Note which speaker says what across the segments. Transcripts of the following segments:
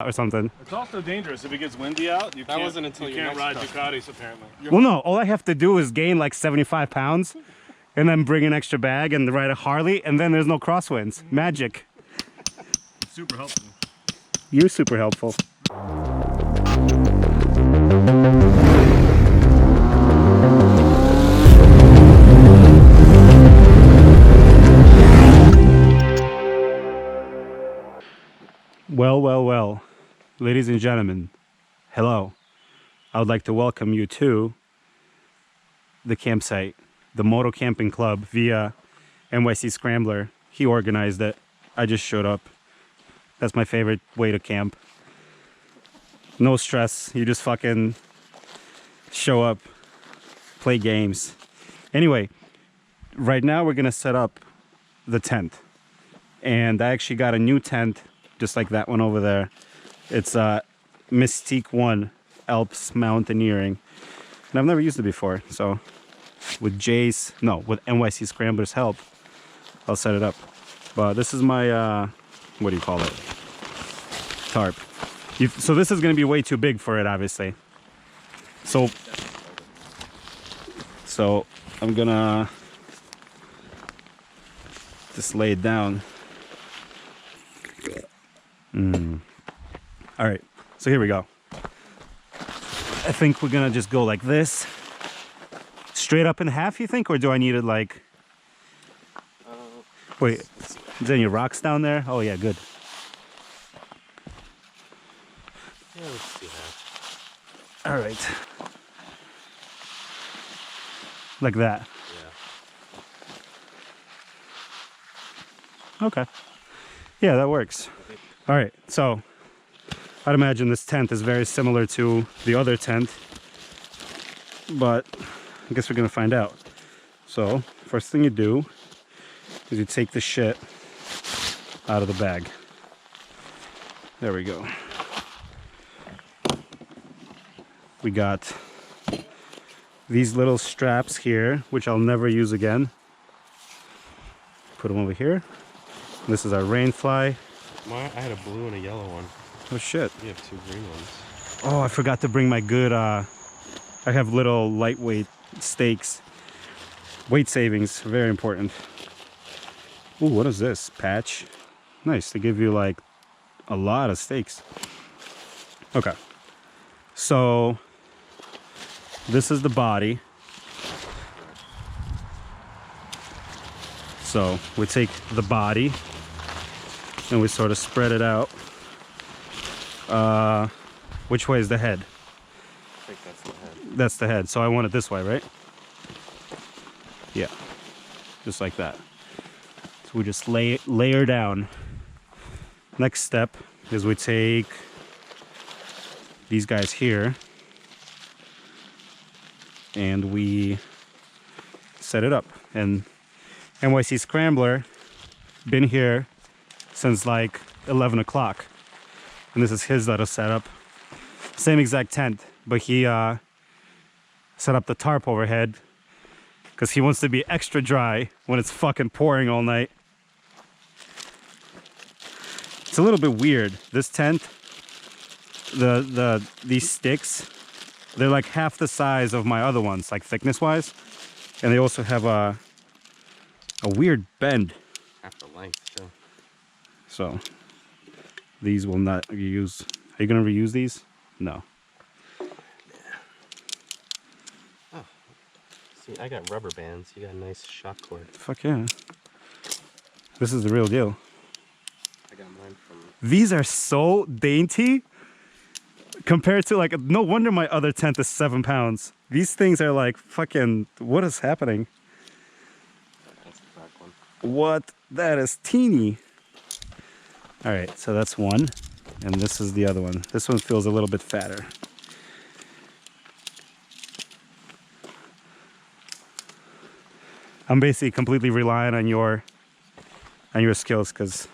Speaker 1: or something.
Speaker 2: It's also dangerous if it gets windy out. You can't ride
Speaker 1: customer.
Speaker 2: Ducatis apparently.
Speaker 1: Well, no, all I have to do is gain like 75 pounds and then bring an extra bag and ride a Harley, and then there's no crosswinds. Magic.
Speaker 2: Super helpful.
Speaker 1: You're super helpful. Well, ladies and gentlemen, hello. I would like to welcome you to the campsite, the Moto Camping Club via NYC Scrambler. He organized it. I just showed up. That's my favorite way to camp. No stress. You just fucking show up, play games. Anyway, right now we're gonna set up the tent. And I actually got a new tent, just like that one over there. It's Mystique Alps Mountaineering. And I've never used it before, so with with NYC Scrambler's help, I'll set it up. But this is my, what do you call it? Tarp. So this is gonna be way too big for it, obviously. So I'm gonna just lay it down. All right, so here we go. I think we're gonna just go like this. Straight up in half, you think? Or do I need it like... Wait, is there any rocks down there? Oh yeah, good.
Speaker 3: Yeah, let's do that.
Speaker 1: All right. Like that.
Speaker 3: Yeah.
Speaker 1: Okay. Yeah, that works. All right, so I'd imagine this tent is very similar to the other tent, but I guess we're gonna find out. So first thing you do is you take the shit out of the bag. There we go. We got these little straps here, which I'll never use again. Put them over here. This is our rain fly.
Speaker 3: I had a blue and a yellow one.
Speaker 1: Oh shit.
Speaker 3: You have 2 green ones.
Speaker 1: Oh, I forgot to bring my good, I have little lightweight stakes. Weight savings, very important. Ooh, what is this? Patch. Nice, they give you like a lot of stakes. Okay. So, this is the body. So, we take the body and we sort of spread it out. Which way is the head?
Speaker 3: I think that's the head.
Speaker 1: That's the head. So I want it this way, right? Yeah. Just like that. So we just layer down. Next step is we take these guys here and we set it up. And NYC Scrambler been here since like 11 o'clock. And this is his little setup. Same exact tent, but he set up the tarp overhead because he wants to be extra dry when it's fucking pouring all night. It's a little bit weird. This tent, these sticks, they're like half the size of my other ones, like thickness wise, and they also have a weird bend.
Speaker 3: Half the length, too.
Speaker 1: So these will not reuse. Are you gonna reuse these? No.
Speaker 3: Yeah. Oh, see, I got rubber bands. You got a nice shock cord.
Speaker 1: Fuck yeah. This is the real deal.
Speaker 3: I got mine from...
Speaker 1: These are so dainty compared to like, no wonder my other tent is 7 pounds. These things are like fucking, what is happening?
Speaker 3: That's the back one.
Speaker 1: What? That is teeny. All right, so that's one. And this is the other one. This one feels a little bit fatter. I'm basically completely relying on your skills because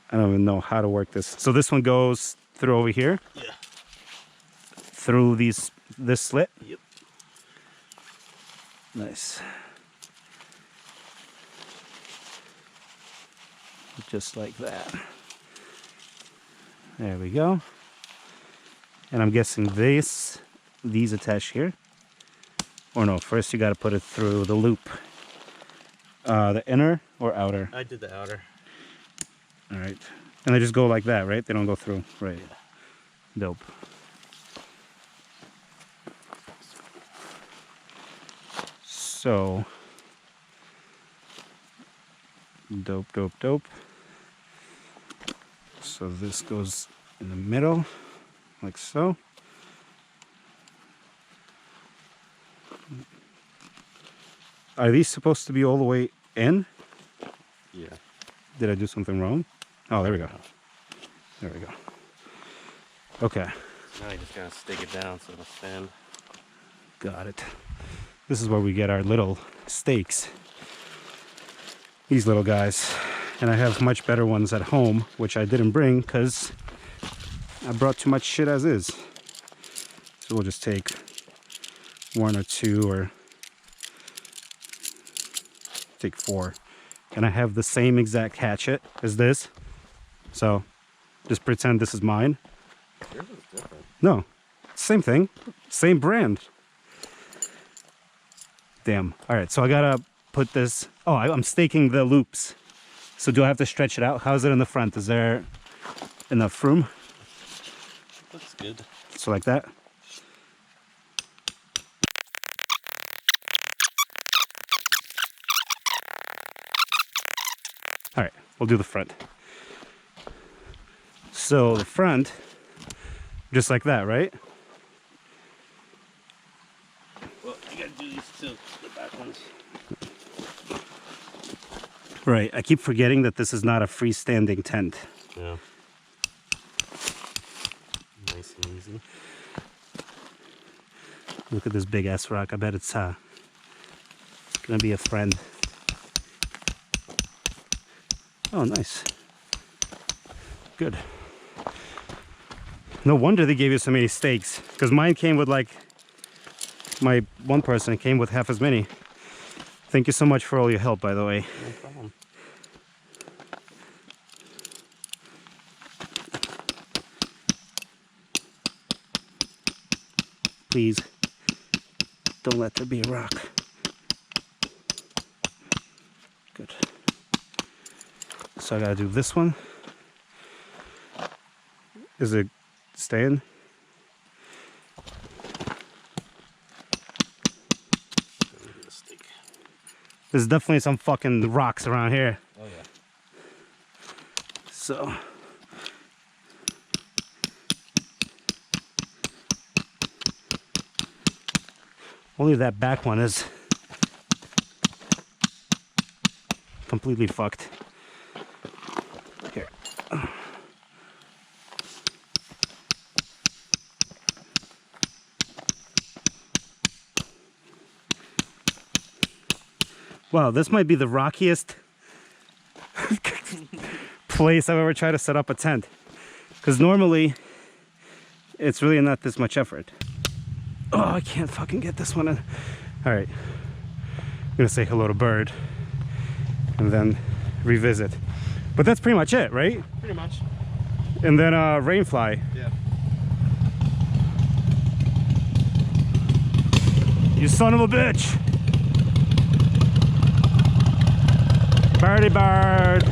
Speaker 1: I don't even know how to work this. So this one goes through over here?
Speaker 3: Yeah.
Speaker 1: Through this slit?
Speaker 3: Yep.
Speaker 1: Nice. Just like that. There we go. And I'm guessing these attach here. Or no, first you got to put it through the loop. The inner or outer?
Speaker 3: I did the outer.
Speaker 1: All right. And they just go like that, right? They don't go through. Right.
Speaker 3: Yeah.
Speaker 1: Dope. So, dope. So this goes in the middle, like so. Are these supposed to be all the way in?
Speaker 3: Yeah.
Speaker 1: Did I do something wrong? Oh, there we go. There we go. Okay.
Speaker 3: So now you just gotta stick it down so it'll stand.
Speaker 1: Got it. This is where we get our little stakes. These little guys. And I have much better ones at home, which I didn't bring because I brought too much shit as is. So we'll just take one or two or take 4. And I have the same exact hatchet as this. So just pretend this is mine.
Speaker 3: Yours is different.
Speaker 1: No, same thing, same brand. Damn. All right, so I gotta put this. Oh, I'm staking the loops. So do I have to stretch it out? How's it in the front? Is there enough room?
Speaker 3: Looks good.
Speaker 1: So like that? All right, we'll do the front. So the front, just like that, right?
Speaker 3: Well, you gotta do these too, the back ones.
Speaker 1: Right, I keep forgetting that this is not a freestanding tent.
Speaker 3: Yeah. Nice and easy.
Speaker 1: Look at this big ass rock. I bet it's gonna be a friend. Oh, nice. Good. No wonder they gave you so many stakes, because mine came with like, my one person came with half as many. Thank you so much for all your help, by the way.
Speaker 3: No problem.
Speaker 1: Please, don't let there be a rock. Good. So I gotta do this one. Is it staying? There's definitely some fucking rocks around here.
Speaker 3: Oh yeah.
Speaker 1: So only that back one is completely fucked. Here. Wow, this might be the rockiest place I've ever tried to set up a tent. Because normally, it's really not this much effort. Oh, I can't fucking get this one in. All right, I'm gonna say hello to Bird and then revisit. But that's pretty much it, right?
Speaker 2: Pretty much.
Speaker 1: And then Rainfly.
Speaker 2: Yeah.
Speaker 1: You son of a bitch! Birdie bird!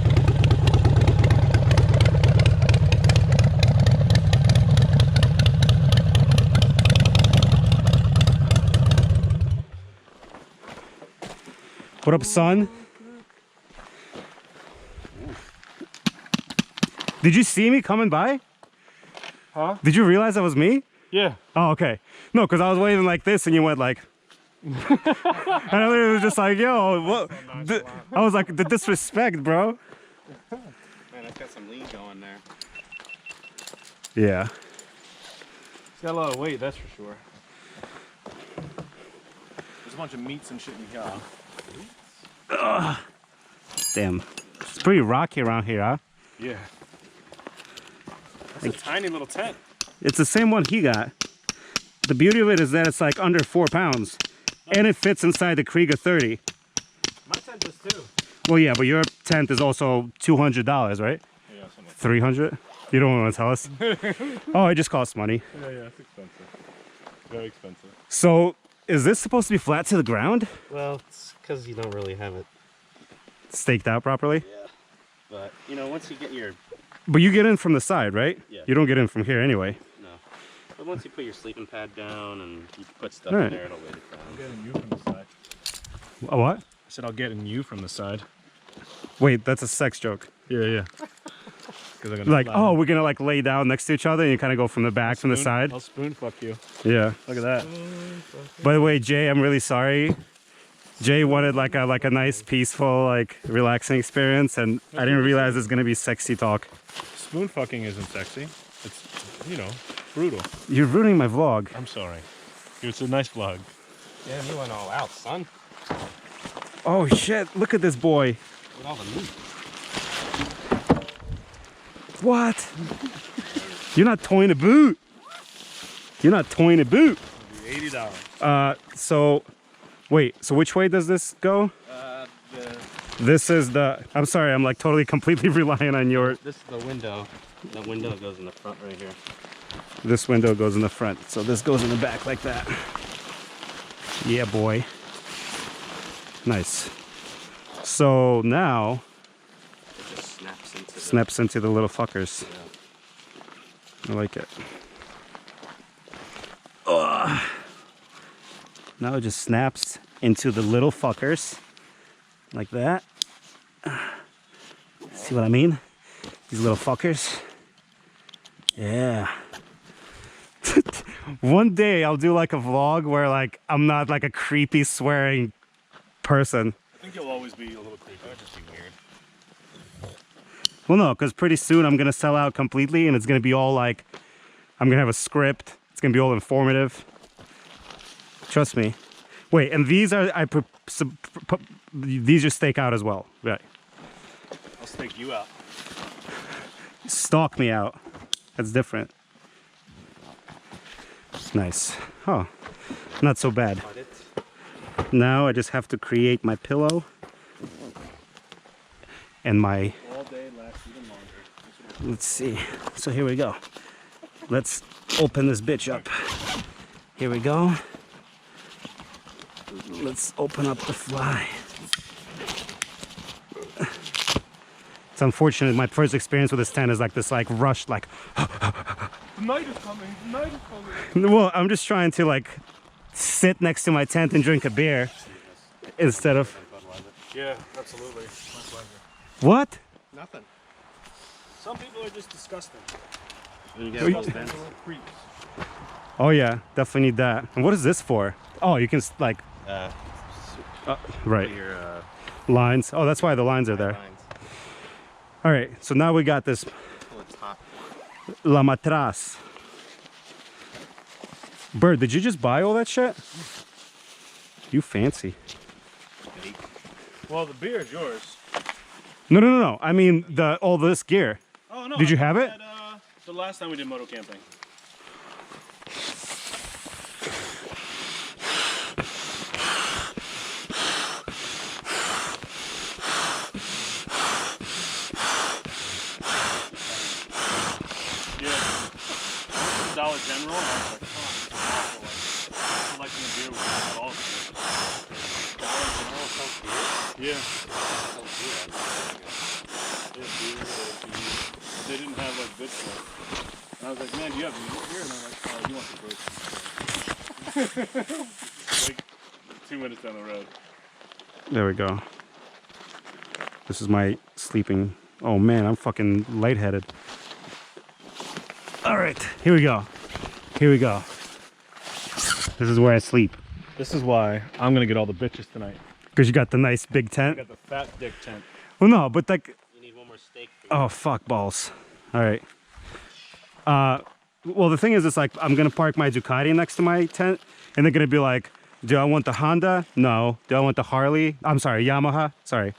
Speaker 1: What up, son? Did you see me coming by?
Speaker 2: Huh?
Speaker 1: Did you realize that was me?
Speaker 2: Yeah.
Speaker 1: Oh, okay. No, because I was waving like this and you went like... and I literally was just like, yo, what? I was like, the disrespect, bro.
Speaker 2: Man, that's got some lean going there.
Speaker 1: Yeah.
Speaker 2: It's got a lot of weight, that's for sure. There's a bunch of meats and shit in the car.
Speaker 1: Damn. It's pretty rocky around here, huh?
Speaker 2: Yeah. That's a tiny little tent.
Speaker 1: It's the same one he got. The beauty of it is that it's like under 4 pounds. And it fits inside the Kriega 30.
Speaker 2: My tent does too.
Speaker 1: Well, yeah, but your tent is also $200, right?
Speaker 2: Yeah, something like
Speaker 1: 300?
Speaker 2: that.
Speaker 1: You don't want to tell us? Oh, it just costs money.
Speaker 2: Yeah, it's expensive. Very expensive.
Speaker 1: So, is this supposed to be flat to the ground?
Speaker 3: Well, it's because you don't really have it.
Speaker 1: Staked out properly?
Speaker 3: Yeah. But, you know, once you get your...
Speaker 1: But you get in from the side, right?
Speaker 3: Yeah.
Speaker 1: You don't get in from here anyway.
Speaker 3: No. But once you put your sleeping pad down and you put stuff
Speaker 1: Right.
Speaker 3: in there, it'll weight it down.
Speaker 2: I'll get in you from the side.
Speaker 1: A what?
Speaker 2: I said I'll get in you from the side.
Speaker 1: Wait, that's a sex joke.
Speaker 2: Yeah. I'm gonna
Speaker 1: Like, oh, we're gonna like lay down next to each other and you kind of go from the back, from the side.
Speaker 2: I'll spoon fuck you.
Speaker 1: Yeah.
Speaker 2: Look at that.
Speaker 1: By the way, Jay, I'm really sorry. Jay wanted like a nice, peaceful, like relaxing experience, and I didn't realize it's gonna be sexy talk.
Speaker 2: Spoon fucking isn't sexy. It's, you know, brutal.
Speaker 1: You're ruining my vlog.
Speaker 2: I'm sorry. It's a nice vlog.
Speaker 3: Yeah, you went all out, son.
Speaker 1: Oh shit! Look at this boy.
Speaker 3: With all the meat.
Speaker 1: What? You're not toying a boot. You're not toying a boot.
Speaker 2: $80.
Speaker 1: So, wait. So which way does this go? This is the. I'm sorry. I'm like totally, completely relying on your.
Speaker 3: This is the window. The window goes in the front right here.
Speaker 1: This window goes in the front, so this goes in the back like that. Yeah, boy. Nice. So now.
Speaker 3: It just
Speaker 1: Snaps into the little fuckers.
Speaker 3: Yeah.
Speaker 1: I like it. Ugh. Now it just snaps into the little fuckers. Like that. See what I mean? These little fuckers. Yeah. One day I'll do like a vlog where like I'm not like a creepy swearing person.
Speaker 2: I think you'll always be a little creepy. That would just be weird.
Speaker 1: Well, no, because pretty soon I'm gonna sell out completely, and it's gonna be all like, I'm gonna have a script. It's gonna be all informative. Trust me. Wait, and these are these are stake out as well, right?
Speaker 2: I'll stake you out.
Speaker 1: Stalk me out. That's different. Nice. Oh, not so bad. Now I just have to create my pillow and my.
Speaker 2: All day lasts even longer.
Speaker 1: Let's see. So here we go. Let's open this bitch up. Here we go. Let's open up the fly. It's unfortunate. My first experience with this tent is like this, like rush, like.
Speaker 2: The night is coming. The night is coming.
Speaker 1: Well, I'm just trying to like sit next to my tent and drink a beer instead of.
Speaker 2: Yeah, absolutely. My pleasure.
Speaker 1: What?
Speaker 3: Nothing.
Speaker 2: Some people are just disgusting.
Speaker 3: You
Speaker 1: Are you-
Speaker 3: get
Speaker 2: Little creeps.
Speaker 1: Oh yeah, definitely need that. And what is this for? Oh, you can like. Right.
Speaker 3: Your
Speaker 1: Lines. Oh, that's why the lines are there.
Speaker 3: lines.
Speaker 1: All right. So now we got this
Speaker 3: Oh, it's hot.
Speaker 1: La Matras. Bird, did you just buy all that shit? You fancy.
Speaker 2: Well, the beer is yours.
Speaker 1: No. I mean all this gear.
Speaker 2: Oh no.
Speaker 1: Did you
Speaker 2: I
Speaker 1: have it?
Speaker 2: had, the last time we did moto camping. Yeah. Dollar General. And I was like, oh, it's awful. Like, selecting a beer with all of it.
Speaker 3: Dollar General sells beer?
Speaker 2: Yeah.
Speaker 3: Sells beer.
Speaker 2: They didn't have like good stuff. And I was like, man, do you have meat here? And they're like, oh, you want the grocery store. Like 2 minutes down the road.
Speaker 1: There we go. This is my sleeping. Oh man, I'm fucking lightheaded. All right, here we go. Here we go. This is where I sleep.
Speaker 2: This is why I'm gonna get all the bitches tonight.
Speaker 1: Because you got the nice big
Speaker 2: I
Speaker 1: tent.
Speaker 2: got the fat dick tent.
Speaker 1: Well, no, but like,
Speaker 3: You need one more steak for you.
Speaker 1: oh fuck balls. All right. Well, the thing is, it's like I'm gonna park my Ducati next to my tent, and they're gonna be like, "Do I want the Honda? No. Do I want the Harley? I'm sorry, Yamaha. Sorry,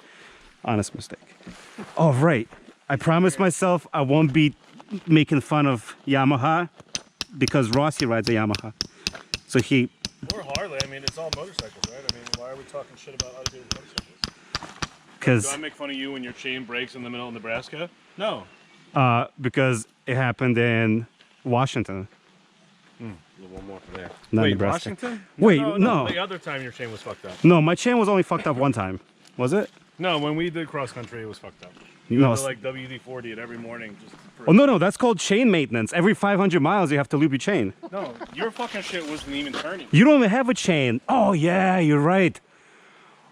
Speaker 1: honest mistake. Oh right. I promised myself I won't be making fun of Yamaha because Rossi rides a Yamaha, so he.
Speaker 2: Or Harley. I mean, it's all motorcycles, right? I mean, why are we talking shit about other people's motorcycles?
Speaker 1: Because
Speaker 2: Do I make fun of you when your chain breaks in the middle of Nebraska? No.
Speaker 1: Because it happened in Washington,
Speaker 3: One more for there.
Speaker 1: not
Speaker 2: Wait,
Speaker 1: Nebraska.
Speaker 2: Washington?
Speaker 1: Wait,
Speaker 2: no.
Speaker 1: no.
Speaker 2: The other time your chain was fucked up.
Speaker 1: No, my chain was only fucked up one time. Was it?
Speaker 2: No, when we did cross country, it was fucked up.
Speaker 1: No.
Speaker 2: To like WD-40 it every morning. Just for...
Speaker 1: Oh, no, that's called chain maintenance. Every 500 miles, you have to lube your chain.
Speaker 2: No, your fucking shit wasn't even turning.
Speaker 1: You don't even have a chain. Oh, yeah, you're right.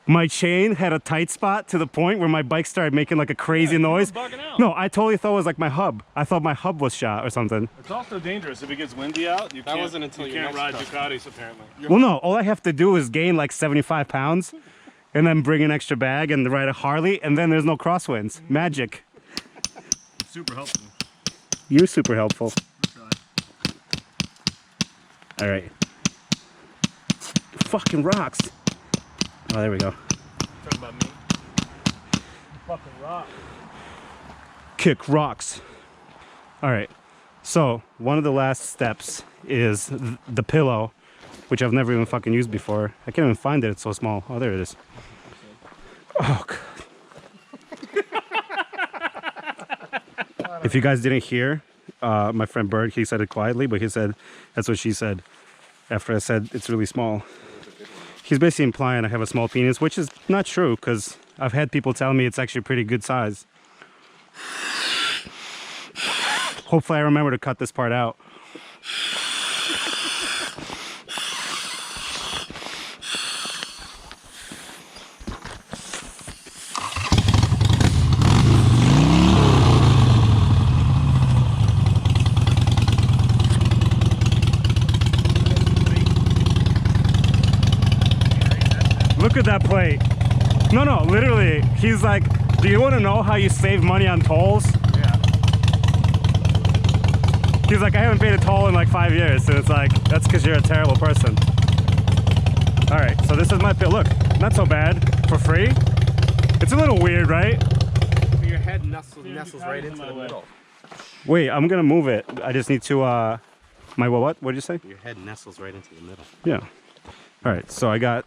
Speaker 1: My chain had a tight spot to the point where my bike started making like a crazy noise.
Speaker 2: You were bugging out.
Speaker 1: No, I totally thought it was like my hub. I thought my hub was shot or something.
Speaker 2: It's also dangerous if it gets windy out. You
Speaker 3: That
Speaker 2: can't,
Speaker 3: wasn't until
Speaker 2: you
Speaker 3: your
Speaker 2: can't
Speaker 3: next
Speaker 2: ride
Speaker 3: customer.
Speaker 2: Ducatis apparently.
Speaker 1: Well, no, all I have to do is gain like 75 pounds and then bring an extra bag and ride a Harley, and then there's no crosswinds. Magic.
Speaker 2: Super helpful.
Speaker 1: You're super helpful. All right. Fucking rocks. Oh, there we go.
Speaker 2: Talking about me. Fucking rock.
Speaker 1: Kick rocks. All right. So one of the last steps is the pillow, which I've never even fucking used before. I can't even find it. It's so small. Oh, there it is. Oh, God. If you guys didn't hear, my friend Bird, he said it quietly, but he said, that's what she said after I said it's really small. He's basically implying I have a small penis, which is not true, because I've had people tell me it's actually a pretty good size. Hopefully I remember to cut this part out. Look at that plate. No, literally, he's like, do you want to know how you save money on tolls?
Speaker 2: Yeah.
Speaker 1: He's like, I haven't paid a toll in like 5 years. And it's like, that's because you're a terrible person. All right, so this is my pill. Look, not so bad, for free. It's a little weird, right?
Speaker 3: Your head nestles right into the middle.
Speaker 1: Wait, I'm gonna move it. I just need to, my what? What did you say?
Speaker 3: Your head nestles right into the middle.
Speaker 1: Yeah. All right, so I got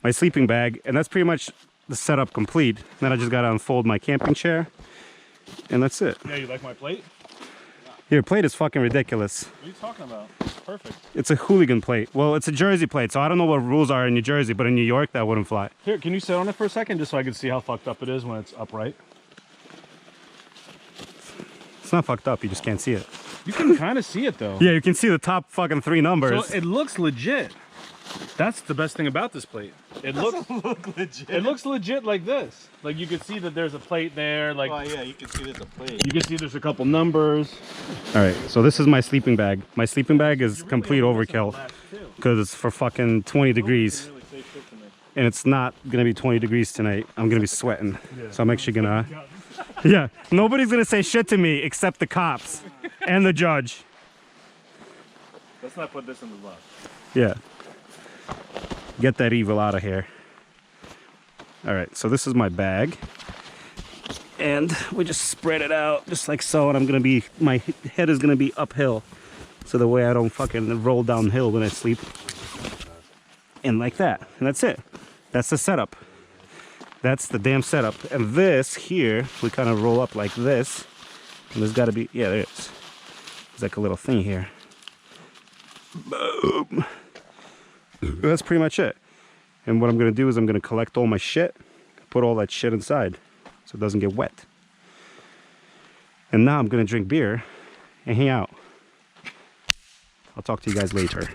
Speaker 1: my sleeping bag, and that's pretty much the setup complete. Then I just gotta unfold my camping chair, and that's it.
Speaker 2: Yeah, you like my plate?
Speaker 1: Your plate is fucking ridiculous.
Speaker 2: What are you talking about? It's perfect.
Speaker 1: It's a hooligan plate. Well, it's a Jersey plate, so I don't know what rules are in New Jersey, but in New York, that wouldn't fly.
Speaker 2: Here, can you sit on it for a second just so I can see how fucked up it is when it's upright?
Speaker 1: It's not fucked up, you just can't see it.
Speaker 2: You can kind of see it though.
Speaker 1: Yeah, you can see the top fucking 3 numbers.
Speaker 2: So it looks legit. That's the best thing about this plate. It looks
Speaker 3: legit.
Speaker 2: It looks legit like this. Like you can see that there's a plate there. Like
Speaker 3: Oh yeah, you can see there's a plate.
Speaker 2: you can see there's a couple numbers.
Speaker 1: All right, so this is my sleeping bag. My sleeping bag is complete overkill because it's for fucking 20 degrees. And it's not gonna be 20 degrees tonight. I'm gonna be sweating. So I'm actually gonna, yeah, nobody's gonna say shit to me except the cops and the judge.
Speaker 2: Let's not put this in the left.
Speaker 1: Yeah. Get that evil out of here. All right, so this is my bag. And we just spread it out just like so, and my head is gonna be uphill. So the way I don't fucking roll downhill when I sleep. And like that, and that's it. That's the setup. That's the damn setup. And this here, we kind of roll up like this. And there's gotta be, yeah, there it is. There's like a little thing here. Boom. That's pretty much it. And what I'm gonna do is I'm gonna collect all my shit, put all that shit inside so it doesn't get wet. And now I'm gonna drink beer and hang out. I'll talk to you guys later.